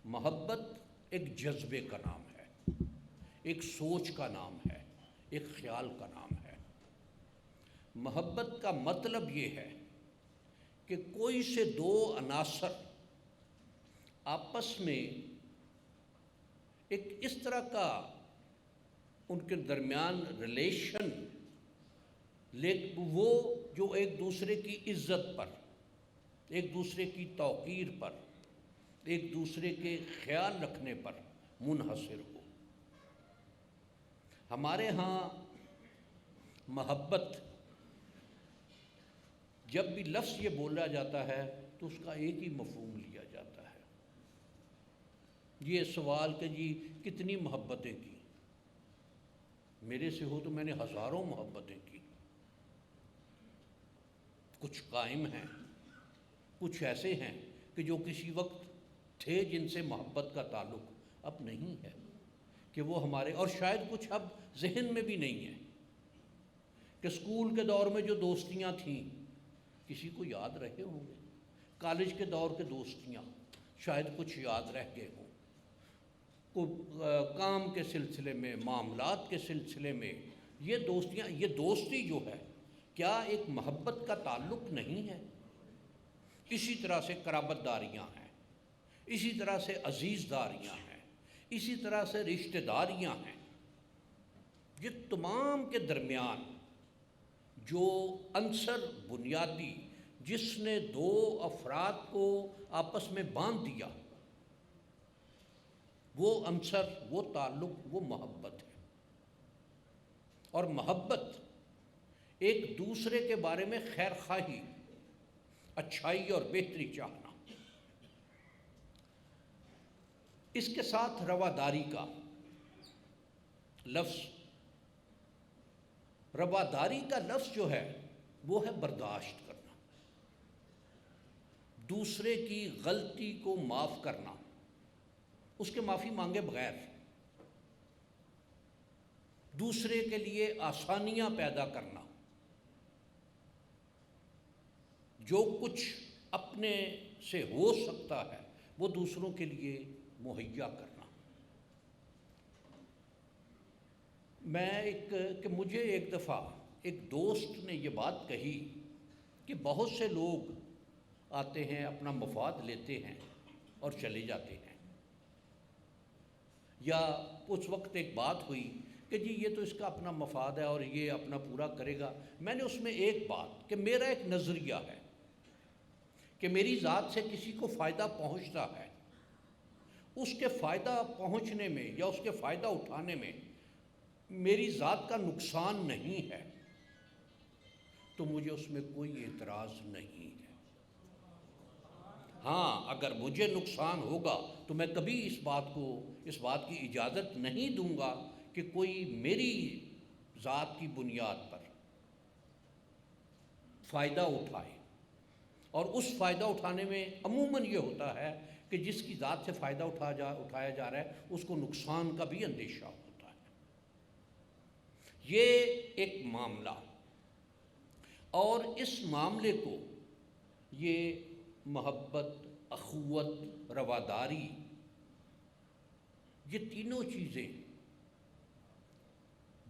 محبت ایک جذبے کا نام ہے، ایک سوچ کا نام ہے، ایک خیال کا نام ہے۔ محبت کا مطلب یہ ہے کہ کوئی سے دو عناصر آپس میں ایک اس طرح کا ان کے درمیان ریلیشن، وہ جو ایک دوسرے کی عزت پر، ایک دوسرے کی توقیر پر، ایک دوسرے کے خیال رکھنے پر منحصر ہو۔ ہمارے ہاں محبت جب بھی لفظ یہ بولا جاتا ہے تو اس کا ایک ہی مفہوم لیا جاتا ہے۔ یہ سوال کہ جی کتنی محبتیں کی، میرے سے ہو تو میں نے ہزاروں محبتیں کی۔ کچھ قائم ہیں، کچھ ایسے ہیں کہ جو کسی وقت تھے جن سے محبت کا تعلق اب نہیں ہے کہ وہ ہمارے، اور شاید کچھ اب ذہن میں بھی نہیں ہے کہ اسکول کے دور میں جو دوستیاں تھیں کسی کو یاد رہے ہوں گے، کالج کے دور کے دوستیاں شاید کچھ یاد رہ گئے ہوں، کام کے سلسلے میں، معاملات کے سلسلے میں یہ دوستیاں، یہ دوستی جو ہے کیا ایک محبت کا تعلق نہیں ہے؟ اسی طرح سے قرابت داریاں ہیں، اسی طرح سے عزیز داریاں ہیں، اسی طرح سے رشتہ داریاں ہیں۔ یہ تمام کے درمیان جو عنصر بنیادی جس نے دو افراد کو آپس میں باندھ دیا، وہ عنصر، وہ تعلق، وہ محبت ہے۔ اور محبت ایک دوسرے کے بارے میں خیر خواہی، اچھائی اور بہتری چاہنا، اس کے ساتھ رواداری کا لفظ، رواداری کا لفظ جو ہے وہ ہے برداشت کرنا، دوسرے کی غلطی کو معاف کرنا، اس کے معافی مانگے بغیر، دوسرے کے لیے آسانیاں پیدا کرنا، جو کچھ اپنے سے ہو سکتا ہے وہ دوسروں کے لیے مہیا کرنا۔ کہ مجھے ایک دفعہ ایک دوست نے یہ بات کہی کہ بہت سے لوگ آتے ہیں، اپنا مفاد لیتے ہیں اور چلے جاتے ہیں، یا اس وقت ایک بات ہوئی کہ جی یہ تو اس کا اپنا مفاد ہے اور یہ اپنا پورا کرے گا۔ میں نے اس میں ایک بات کہ میرا ایک نظریہ ہے کہ میری ذات سے کسی کو فائدہ پہنچتا ہے، اس کے فائدہ پہنچنے میں یا اس کے فائدہ اٹھانے میں میری ذات کا نقصان نہیں ہے تو مجھے اس میں کوئی اعتراض نہیں ہے۔ ہاں، اگر مجھے نقصان ہوگا تو میں کبھی اس بات کی اجازت نہیں دوں گا کہ کوئی میری ذات کی بنیاد پر فائدہ اٹھائے۔ اور اس فائدہ اٹھانے میں عموماً یہ ہوتا ہے کہ جس کی ذات سے فائدہ اٹھایا جا رہا ہے اس کو نقصان کا بھی اندیشہ ہوتا ہے۔ یہ ایک معاملہ، اور اس معاملے کو یہ محبت، اخوت، رواداری، یہ تینوں چیزیں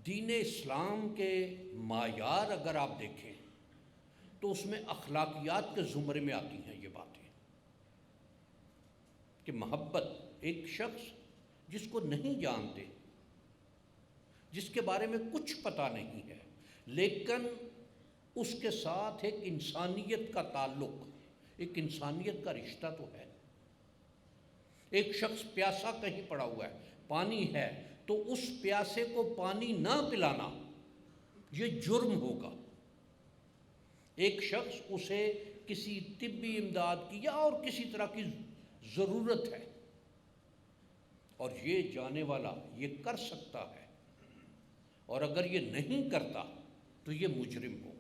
دین اسلام کے معیار اگر آپ دیکھیں تو اس میں اخلاقیات کے زمرے میں آتی ہیں یہ باتیں، کہ محبت ایک شخص جس کو نہیں جانتے، جس کے بارے میں کچھ پتہ نہیں ہے، لیکن اس کے ساتھ ایک انسانیت کا تعلق، ایک انسانیت کا رشتہ تو ہے۔ ایک شخص پیاسا کہیں پڑا ہوا ہے، پانی ہے، تو اس پیاسے کو پانی نہ پلانا یہ جرم ہوگا۔ ایک شخص، اسے کسی طبی امداد کی یا اور کسی طرح کی ضرورت ہے اور یہ جانے والا یہ کر سکتا ہے، اور اگر یہ نہیں کرتا تو یہ مجرم ہو۔